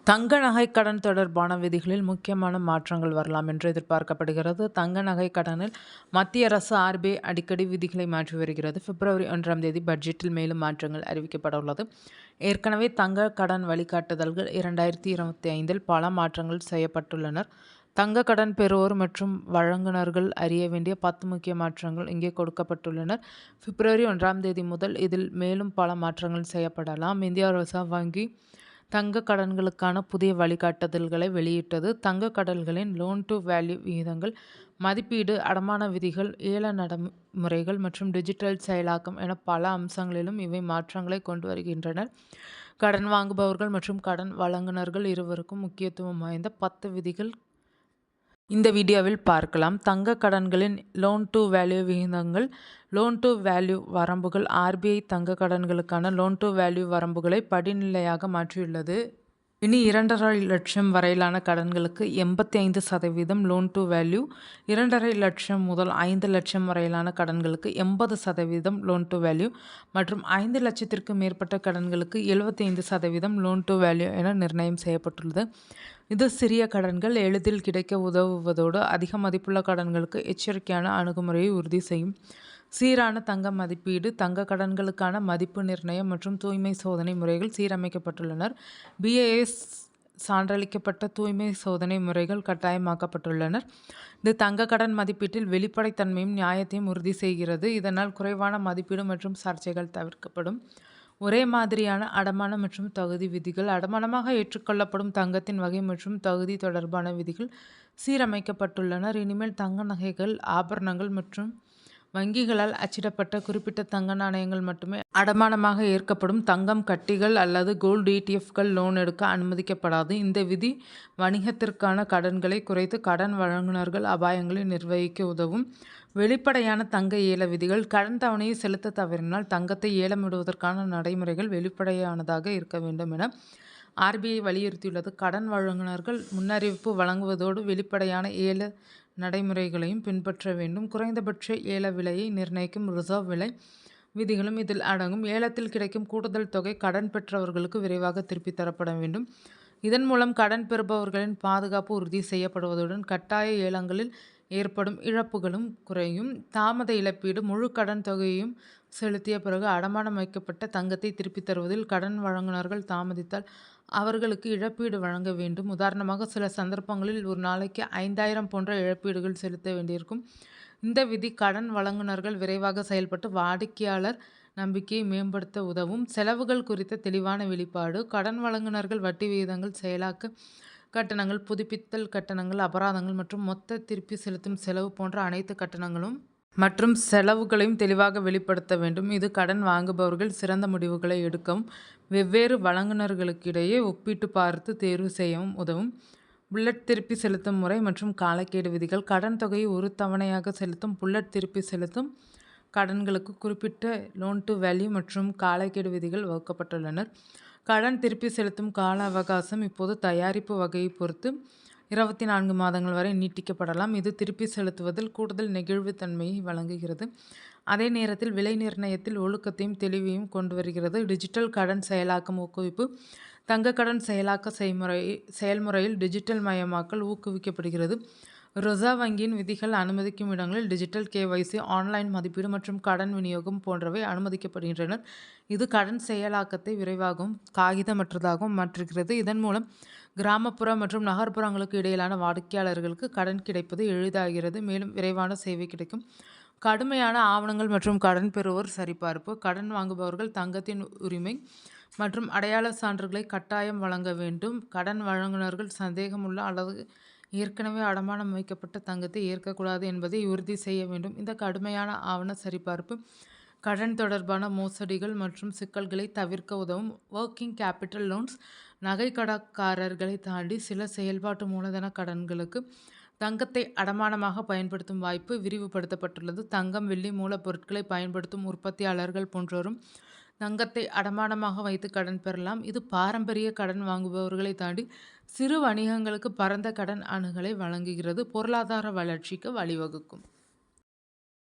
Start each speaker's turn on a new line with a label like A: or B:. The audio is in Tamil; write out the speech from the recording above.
A: தங்க நகை கடன் தொடர்பான விதிகளில் முக்கியமான மாற்றங்கள் வரலாம் என்று எதிர்பார்க்கப்படுகிறது. தங்க நகை கடனில் மத்திய அரசு ஆர்பிஐ அடிக்கடி விதிகளை மாற்றி வருகிறது. பிப்ரவரி 1ஆம் தேதி பட்ஜெட்டில் மேலும் மாற்றங்கள் அறிவிக்கப்பட உள்ளது. ஏற்கனவே தங்க கடன் வழிகாட்டுதல்கள் 2025இல் பல மாற்றங்கள் செய்யப்பட்டுள்ளனர். தங்க கடன் பெறுவோர் மற்றும் வழங்குநர்கள் அறிய வேண்டிய 10 முக்கிய மாற்றங்கள் இங்கே கொடுக்கப்பட்டுள்ளனர். பிப்ரவரி 1ஆம் தேதி முதல் இதில் மேலும் பல மாற்றங்கள் செய்யப்படலாம். இந்திய ரிசர்வ் வங்கி தங்க கடன்களுக்கான புதிய வழிகாட்டுதல்களை வெளியிட்டது. தங்க கடன்களின் லோன் டு வேல்யூ விகிதங்கள், மதிப்பீடு, அடமான விதிகள், ஏல நடைமுறைகள் மற்றும் டிஜிட்டல் செயலாக்கம் என பல அம்சங்களிலும் இவை மாற்றங்களை கொண்டு வருகின்றனர். கடன் வாங்குபவர்கள் மற்றும் கடன் வழங்குநர்கள் இருவருக்கும் முக்கியத்துவம் வாய்ந்த 10 விதிகள் இந்த வீடியோவில் பார்க்கலாம். தங்க கடன்களின் லோன் டு வேல்யூ விகிதங்கள். லோன் டு வேல்யூ வரம்புகள். ஆர்பிஐ தங்க கடன்களுக்கான லோன் டு வேல்யூ வரம்புகளை படிநிலையாக மாற்றியுள்ளது. இனி 2.5 லட்சம் வரையிலான கடன்களுக்கு 85% லோன் டு வேல்யூ, 2.5 லட்சம் முதல் 5 லட்சம் வரையிலான கடன்களுக்கு 80% லோன் டு வேல்யூ மற்றும் 5 லட்சத்திற்கு மேற்பட்ட கடன்களுக்கு 75% லோன் டு வேல்யூ என நிர்ணயம் செய்யப்பட்டுள்ளது. இது சிறிய கடன்கள் எளிதில் கிடைக்க உதவுவதோடு அதிக மதிப்புள்ள கடன்களுக்கு எச்சரிக்கையான அணுகுமுறையை உறுதி செய்யும். சீரான தங்க மதிப்பீடு. தங்க கடன்களுக்கான மதிப்பு நிர்ணயம் மற்றும் தூய்மை சோதனை முறைகள் சீரமைக்கப்பட்டுள்ளனர். பிஏஎஸ் சான்றளிக்கப்பட்ட தூய்மை சோதனை முறைகள் கட்டாயமாக்கப்பட்டுள்ளனர். இது தங்க கடன் மதிப்பீட்டில் வெளிப்படைத்தன்மையும் நியாயத்தையும் உறுதி செய்கிறது. இதனால் குறைவான மதிப்பீடு மற்றும் சர்ச்சைகள் தவிர்க்கப்படும். ஒரே மாதிரியான அடமானம் மற்றும் தகுதி விதிகள். அடமானமாக ஏற்றுக்கொள்ளப்படும் தங்கத்தின் வகை மற்றும் தகுதி தொடர்பான விதிகள் சீரமைக்கப்பட்டுள்ளனர். இனிமேல் தங்க நகைகள், ஆபரணங்கள் மற்றும் வங்கிகளால் அச்சிடப்பட்ட குறிப்பிட்ட தங்க நாணயங்கள் மட்டுமே அடமானமாக ஏற்கப்படும். தங்கம் கட்டிகள் அல்லது கோல்டு ETF-கள் லோன் எடுக்க அனுமதிக்கப்படாது. இந்த விதி வணிகத்திற்கான கடன்களை குறைத்து கடன் வழங்குநர்கள் அபாயங்களை நிர்வகிக்க உதவும். வெளிப்படையான தங்க ஏல விதிகள். கடன் தவணையை செலுத்த தவறினால் தங்கத்தை ஏலமிடுவதற்கான நடைமுறைகள் வெளிப்படையானதாக இருக்க வேண்டும் என ஆர்பிஐ வலியுறுத்தியுள்ளது. கடன் வழங்குநர்கள் முன்னறிவிப்பு வழங்குவதோடு வெளிப்படையான ஏல நடைமுறைகளையும் பின்பற்ற வேண்டும். குறைந்தபட்ச ஏல விலையை நிர்ணயிக்கும் ரிசர்வ் விலை விதிகளும் இதில் அடங்கும். ஏலத்தில் கிடைக்கும் கூடுதல் தொகை கடன் பெற்றவர்களுக்கு விரைவாக திருப்பித் தரப்பட வேண்டும். இதன் மூலம் கடன் பெறுபவர்களின் பாதுகாப்பு உறுதி செய்யப்படுவதுடன் கட்டாய ஏலங்களில் ஏற்படும் இழப்புகளும் குறையும். தாமத இழப்பீடு. முழு கடன் தொகையையும் செலுத்திய பிறகு அடமானம் வைக்கப்பட்ட தங்கத்தை திருப்பித் தருவதில் கடன் வழங்குநர்கள் தாமதித்தால் அவர்களுக்கு இழப்பீடு வழங்க வேண்டும். உதாரணமாக, சில சந்தர்ப்பங்களில் ஒரு நாளைக்கு 5,000 போன்ற இழப்பீடுகள் செலுத்த வேண்டியிருக்கும். இந்த விதி கடன் வழங்குநர்கள் விரைவாக செயல்பட்டு வாடிக்கையாளர் நம்பிக்கையை மேம்படுத்த உதவும். செலவுகள் குறித்த தெளிவான வெளிப்பாடு. கடன் வழங்குநர்கள் வட்டி விகிதங்கள், செயலாக்க கட்டணங்கள், புதுப்பித்தல் கட்டணங்கள், அபராதங்கள் மற்றும் மொத்த திருப்பி செலுத்தும் செலவு போன்ற அனைத்து கட்டணங்களும் மற்றும் செலவுகளையும் தெளிவாக வெளிப்படுத்த வேண்டும். இது கடன் வாங்குபவர்கள் சிறந்த முடிவுகளை எடுக்கவும் வெவ்வேறு வழங்குநர்களுக்கிடையே ஒப்பிட்டு பார்த்து தேர்வு செய்யவும் உதவும். புல்லட் திருப்பி செலுத்தும் முறை மற்றும் காலக்கெடு விதிகள். கடன் தொகையை ஒரு தவணையாக செலுத்தும் புல்லட் திருப்பி செலுத்தும் கடன்களுக்கு குறிப்பிட்ட லோன் டு வேல்யூ மற்றும் காலக்கெடு விதிகள் வகுக்கப்பட்டுள்ளனர். கடன் திருப்பி செலுத்தும் கால அவகாசம் இப்போது தயாரிப்பு வகையை பொறுத்து 24 மாதங்கள் வரை நீட்டிக்கப்படலாம். இது திருப்பி செலுத்துவதில் கூடுதல் நெகிழ்வுத்தன்மையை வழங்குகிறது. அதே நேரத்தில் விலை நிர்ணயத்தில் ஒழுக்கத்தையும் தெளிவையும் கொண்டு வருகிறது. டிஜிட்டல் கடன் செயலாக்கம் ஊக்குவிப்பு. தங்க கடன் செயலாக்க செயல்முறையில் டிஜிட்டல் மயமாக்கல் ஊக்குவிக்கப்படுகிறது. ரிசர்வ் வங்கியின் விதிகள் அனுமதிக்கும் இடங்களில் டிஜிட்டல் KYC, ஆன்லைன் மதிப்பீடு மற்றும் கடன் விநியோகம் போன்றவை அனுமதிக்கப்படுகின்றன. இது கடன் செயலாக்கத்தை விரைவாகவும் காகிதமற்றதாகவும் மாற்றுகிறது. இதன் மூலம் கிராமப்புற மற்றும் நகர்ப்புறங்களுக்கு இடையிலான வாடிக்கையாளர்களுக்கு கடன் கிடைப்பது எளிதாகிறது, மேலும் விரைவான சேவை கிடைக்கும். கடுமையான ஆவணங்கள் மற்றும் கடன் பெறுவோர் சரிபார்ப்பு. கடன் வாங்குபவர்கள் தங்கத்தின் உரிமை மற்றும் அடையாள சான்றுகளை கட்டாயம் வழங்க வேண்டும். கடன் வழங்குநர்கள் சந்தேகமுள்ள அல்லது ஏற்கனவே அடமானம் வைக்கப்பட்ட தங்கத்தை ஏற்கக்கூடாது என்பதை உறுதி செய்ய வேண்டும். இந்த கடுமையான ஆவண சரிபார்ப்பு கடன் தொடர்பான மோசடிகள் மற்றும் சிக்கல்களை தவிர்க்க உதவும். Working capital loans. நகை கடன்காரர்களை தாண்டி சில செயல்பாட்டு மூலதன கடன்களுக்கு தங்கத்தை அடமானமாக பயன்படுத்தும் வாய்ப்பு விரிவுபடுத்தப்பட்டுள்ளது. தங்கம், வெள்ளி மூலப்பொருட்களை பயன்படுத்தும் உற்பத்தியாளர்கள் போன்றோரும் தங்கத்தை அடமானமாக வைத்து கடன் பெறலாம். இது பாரம்பரிய கடன் வாங்குபவர்களை தாண்டி சிறு வணிகங்களுக்கு பரந்த கடன் அணுகலை வழங்குகிறது, பொருளாதார வளர்ச்சிக்கு வழிவகுக்கும்.